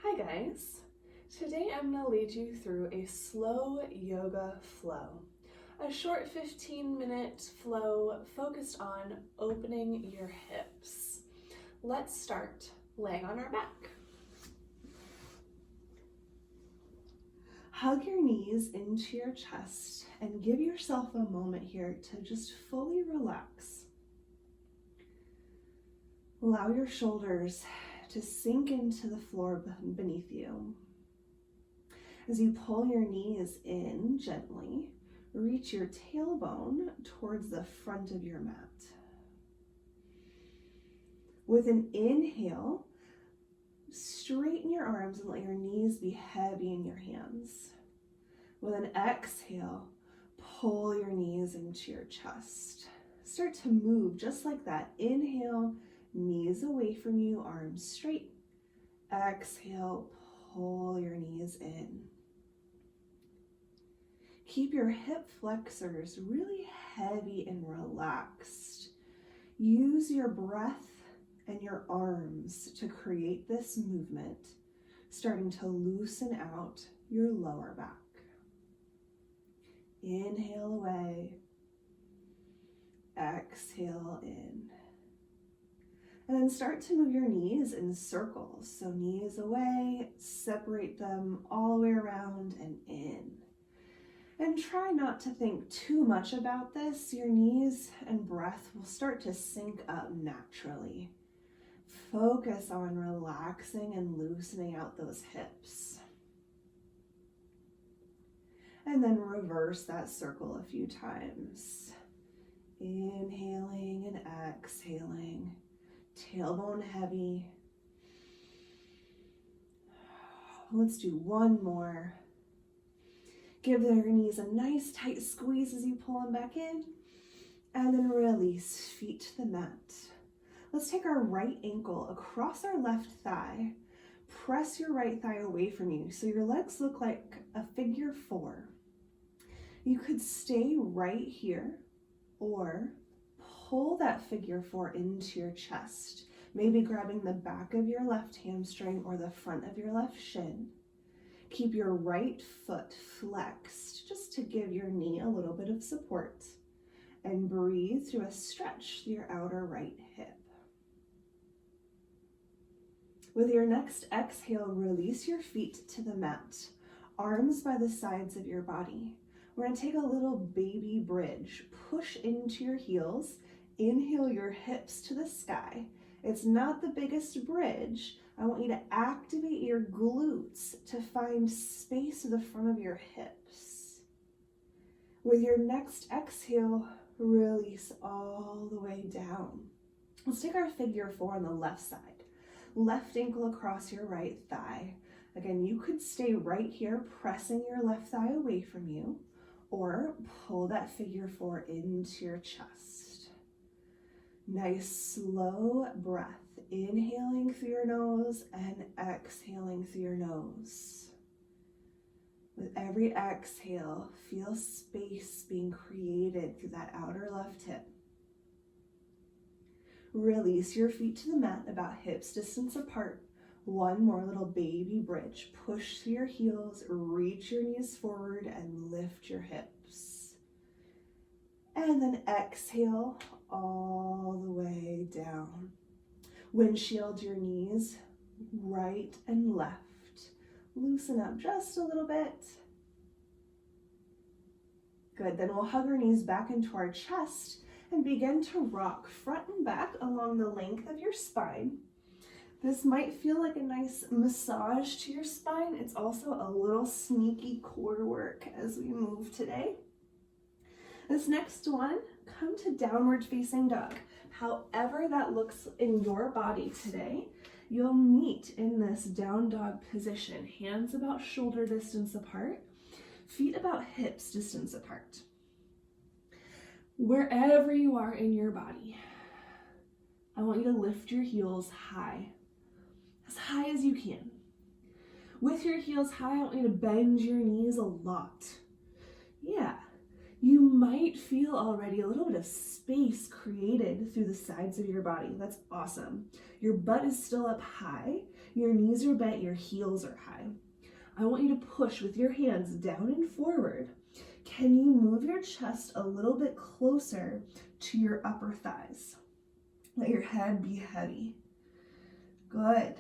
Hi guys, today I'm going to lead you through a slow yoga flow, a short 15-minute flow focused on opening your hips. Let's start laying on our back. Hug your knees into your chest and give yourself a moment here to just fully relax. Allow your shoulders to sink into the floor beneath you. As you pull your knees in gently, reach your tailbone towards the front of your mat. With an inhale, straighten your arms and let your knees be heavy in your hands. With an exhale, pull your knees into your chest. Start to move just like that. Inhale, knees away from you, arms straight. Exhale, pull your knees in. Keep your hip flexors really heavy and relaxed. Use your breath and your arms to create this movement, starting to loosen out your lower back. Inhale away. Exhale in. And then start to move your knees in circles. So knees away, separate them all the way around and in. And try not to think too much about this. Your knees and breath will start to sync up naturally. Focus on relaxing and loosening out those hips. And then reverse that circle a few times. Inhaling and exhaling. Tailbone heavy. Let's do one more. Give your knees a nice tight squeeze as you pull them back in. And then release, feet to the mat. Let's take our right ankle across our left thigh. Press your right thigh away from you so your legs look like a figure 4. You could stay right here or pull that figure 4 into your chest, maybe grabbing the back of your left hamstring or the front of your left shin. Keep your right foot flexed just to give your knee a little bit of support, and breathe through a stretch through your outer right hip. With your next exhale, release your feet to the mat, arms by the sides of your body. We're going to take a little baby bridge. Push into your heels. Inhale your hips to the sky. It's not the biggest bridge. I want you to activate your glutes to find space at the front of your hips. With your next exhale, release all the way down. Let's take our figure 4 on the left side. Left ankle across your right thigh. Again, you could stay right here, pressing your left thigh away from you, or pull that figure 4 into your chest. Nice slow breath, inhaling through your nose and exhaling through your nose. With every exhale, feel space being created through that outer left hip. Release your feet to the mat about hips distance apart. One more little baby bridge. Push through your heels, reach your knees forward and lift your hips. And then exhale all the way down. Windshield your knees right and left. Loosen up just a little bit. Good, then we'll hug our knees back into our chest and begin to rock front and back along the length of your spine. This might feel like a nice massage to your spine. It's also a little sneaky core work as we move today. This next one, come to downward facing dog. However that looks in your body today, you'll meet in this down dog position. Hands about shoulder distance apart, feet about hips distance apart. Wherever you are in your body, I want you to lift your heels high, as high as you can. With your heels high, I want you to bend your knees a lot. Yeah, You might feel already a little bit of space created through the sides of your body. That's awesome. Your butt is still up high, your knees are bent, your heels are high. I want you to push with your hands down and forward. Can you move your chest a little bit closer to your upper thighs? Let your head be heavy. Good.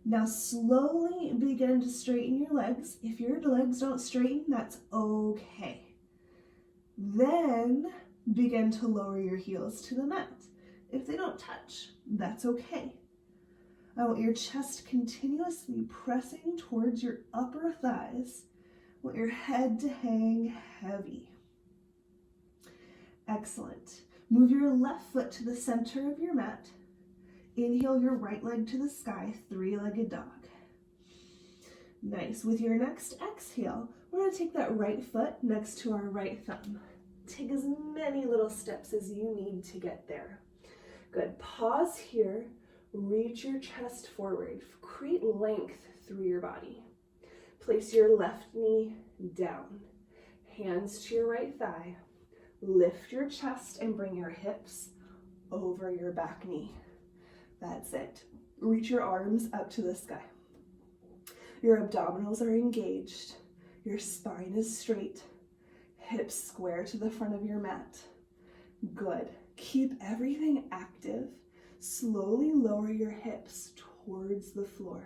Now slowly begin to straighten your legs. If your legs don't straighten, that's okay. Then begin to lower your heels to the mat. If they don't touch, that's okay. I want your chest continuously pressing towards your upper thighs. I want your head to hang heavy. Excellent. Move your left foot to the center of your mat. Inhale your right leg to the sky, three-legged dog. Nice. With your next exhale, we're going to take that right foot next to our right thumb. Take as many little steps as you need to get there. Good. Pause here. Reach your chest forward. Create length through your body. Place your left knee down. Hands to your right thigh. Lift your chest and bring your hips over your back knee. That's it. Reach your arms up to the sky. Your abdominals are engaged. Your spine is straight. Hips square to the front of your mat. Good. Keep everything active. Slowly lower your hips towards the floor.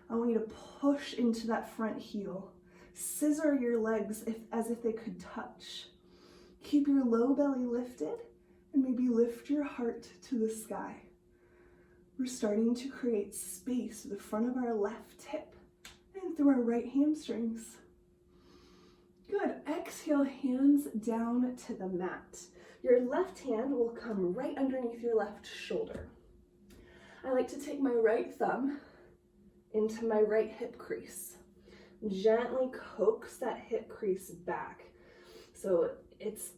I want you to push into that front heel. Scissor your legs as if they could touch. Keep your low belly lifted and maybe lift your heart to the sky. We're starting to create space through the front of our left hip and through our right hamstrings. Good. Exhale, hands down to the mat. Your left hand will come right underneath your left shoulder. I like to take my right thumb into my right hip crease. Gently coax that hip crease back. So it's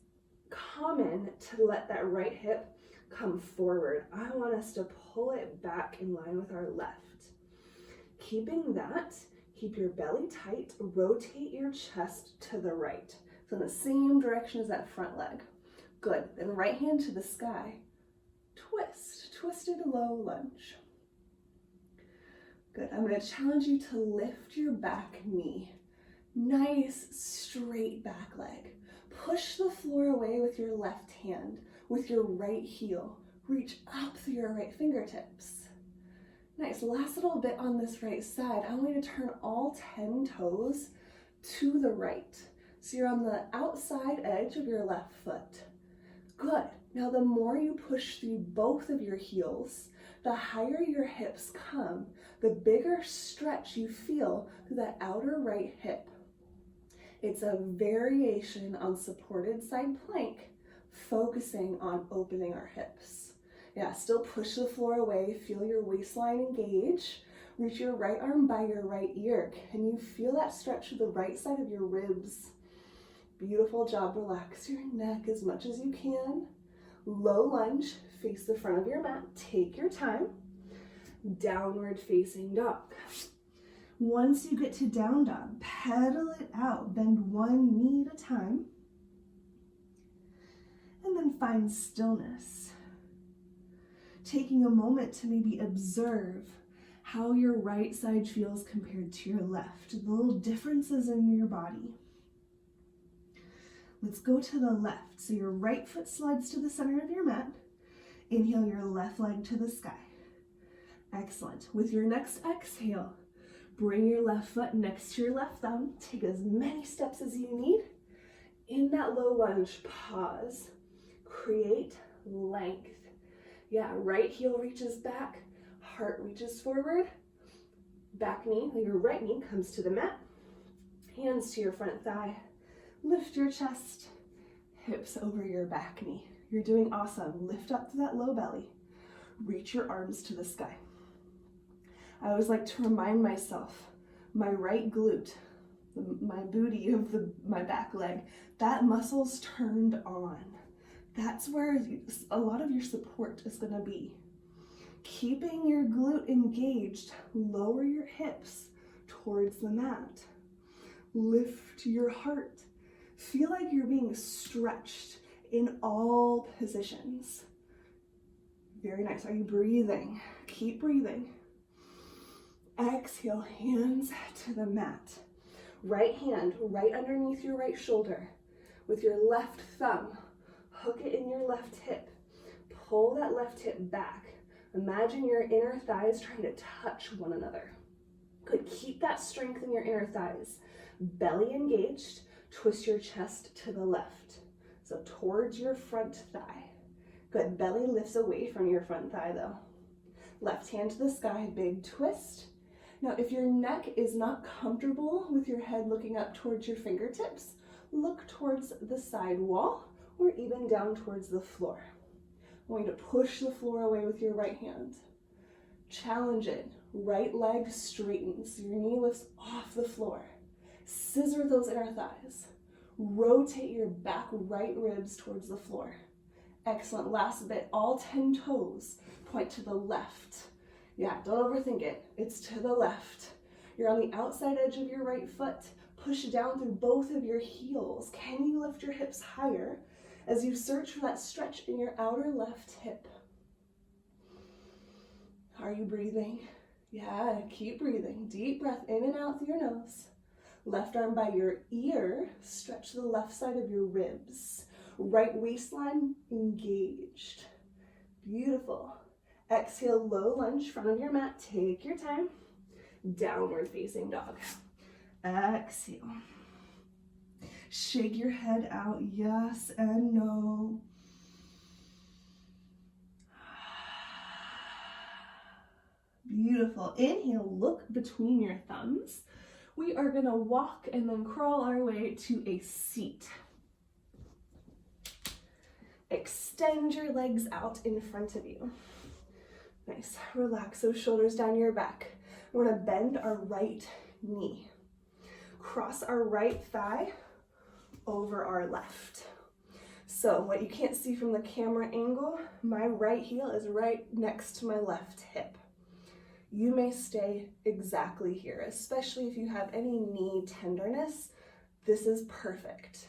common to let that right hip come forward. I want us to pull it back in line with our left. Keeping that, keep your belly tight, rotate your chest to the right. So in the same direction as that front leg. Good. Then right hand to the sky. Twist. Twisted low lunge. Good. I'm going to challenge you to lift your back knee. Nice straight back leg. Push the floor away with your left hand. With your right heel. Reach up through your right fingertips. Nice. Last little bit on this right side. I want you to turn all 10 toes to the right. So you're on the outside edge of your left foot. Good. Now the more you push through both of your heels, the higher your hips come, the bigger stretch you feel through that outer right hip. It's a variation on supported side plank, focusing on opening our hips. Yeah, still push the floor away, feel your waistline engage, reach your right arm by your right ear. Can you feel that stretch to the right side of your ribs? Beautiful job. Relax your neck as much as you can. Low lunge, face the front of your mat. Take your time. Downward facing dog. Once you get to down dog, pedal it out. Bend one knee at a time. And then find stillness. Taking a moment to maybe observe how your right side feels compared to your left. The little differences in your body. Let's go to the left. So your right foot slides to the center of your mat. Inhale your left leg to the sky. Excellent. With your next exhale, bring your left foot next to your left thumb. Take as many steps as you need. In that low lunge, pause. Create length. Yeah, right heel reaches back, heart reaches forward. Back knee, your right knee comes to the mat. Hands to your front thigh. Lift your chest, hips over your back knee. You're doing awesome. Lift up to that low belly. Reach your arms to the sky. I always like to remind myself, my right glute, my booty of my back leg, that muscle's turned on. That's where a lot of your support is going to be. Keeping your glute engaged, lower your hips towards the mat. Lift your heart. Feel like you're being stretched in all positions. Very nice. Are you breathing? Keep breathing. Exhale, hands to the mat. Right hand right underneath your right shoulder. With your left thumb, hook it in your left hip. Pull that left hip back. Imagine your inner thighs trying to touch one another. Good. Keep that strength in your inner thighs. Belly engaged. Twist your chest to the left. So towards your front thigh. Good. Belly lifts away from your front thigh though. Left hand to the sky, big twist. Now, if your neck is not comfortable with your head looking up towards your fingertips, look towards the side wall or even down towards the floor. I want you to push the floor away with your right hand. Challenge it. Right leg straightens. Your knee lifts off the floor. Scissor those inner thighs. Rotate your back right ribs towards the floor. Excellent. Last bit. All 10 toes point to the left. Yeah, don't overthink it. It's to the left. You're on the outside edge of your right foot. Push down through both of your heels. Can you lift your hips higher as you search for that stretch in your outer left hip? Are you breathing? Yeah, keep breathing. Deep breath in and out through your nose. Left arm by your ear. Stretch the left side of your ribs. Right waistline engaged. Beautiful. Exhale, low lunge, front of your mat. Take your time. Downward facing dog. Exhale. Shake your head out, yes and no. Beautiful. Inhale, look between your thumbs. We are gonna walk and then crawl our way to a seat. Extend your legs out in front of you. Nice. Relax those shoulders down your back. We're gonna bend our right knee. Cross our right thigh over our left. So what you can't see from the camera angle, my right heel is right next to my left hip. You may stay exactly here, especially if you have any knee tenderness. This is perfect.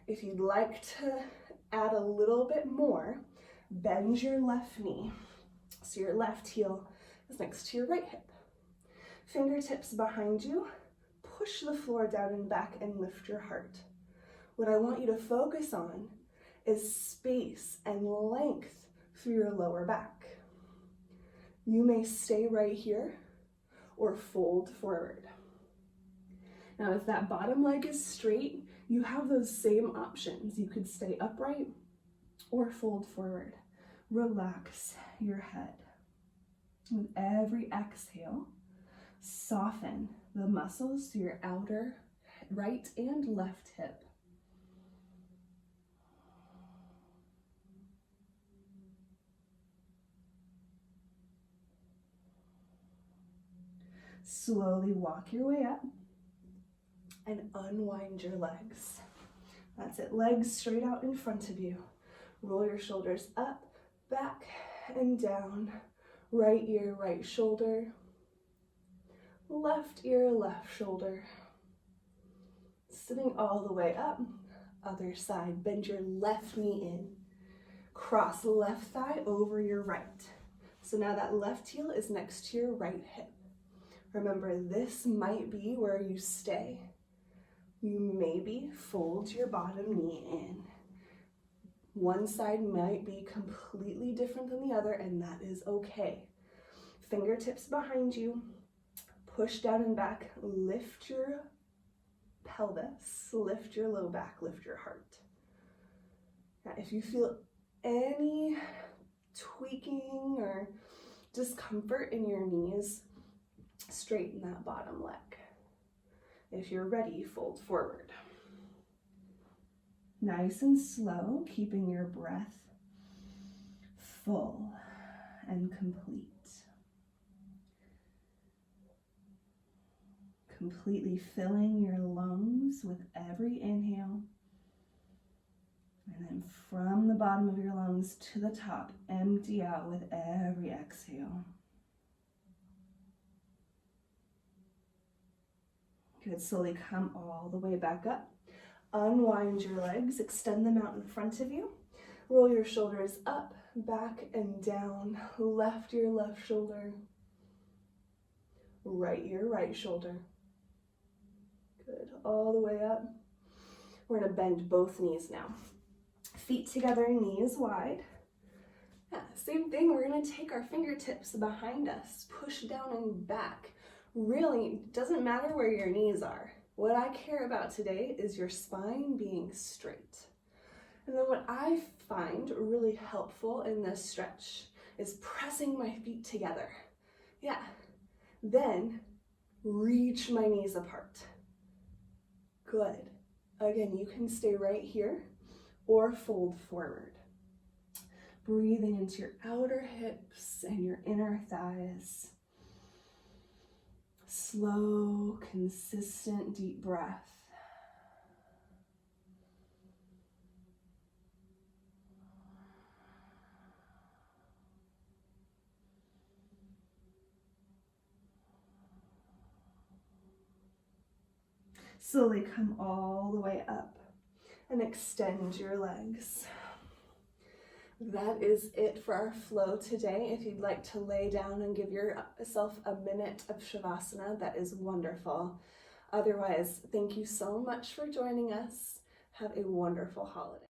If you'd like to add a little bit more, bend your left knee. So your left heel is next to your right hip. Fingertips behind you. Push the floor down and back and lift your heart. What I want you to focus on is space and length through your lower back. You may stay right here or fold forward. Now, if that bottom leg is straight, you have those same options. You could stay upright or fold forward. Relax your head. With every exhale, soften the muscles to your outer right and left hip. Slowly walk your way up and unwind your legs. That's it. Legs straight out in front of you. Roll your shoulders up, back, and down. Right ear, right shoulder. Left ear, left shoulder. Sitting all the way up. Other side. Bend your left knee in. Cross left thigh over your right. So now that left heel is next to your right hip. Remember, this might be where you stay. You maybe fold your bottom knee in. One side might be completely different than the other, and that is okay. Fingertips behind you. Push down and back. Lift your pelvis. Lift your low back. Lift your heart. Now, if you feel any tweaking or discomfort in your knees, straighten that bottom leg. If you're ready, fold forward. Nice and slow, keeping your breath full and complete. Completely filling your lungs with every inhale. And then from the bottom of your lungs to the top, empty out with every exhale. Good. Slowly come all the way back up. Unwind your legs, extend them out in front of you. Roll your shoulders up, back, and down. Left your left shoulder. Right your right shoulder. Good, all the way up. We're gonna bend both knees now. Feet together, knees wide. Yeah, same thing, we're gonna take our fingertips behind us, push down and back. Really, it doesn't matter where your knees are. What I care about today is your spine being straight. And then what I find really helpful in this stretch is pressing my feet together. Yeah, then reach my knees apart. Good. Again, you can stay right here or fold forward. Breathing into your outer hips and your inner thighs. Slow, consistent, deep breath. Slowly come all the way up and extend your legs. That is it for our flow today. If you'd like to lay down and give yourself a minute of Shavasana, that is wonderful. Otherwise, thank you so much for joining us. Have a wonderful holiday.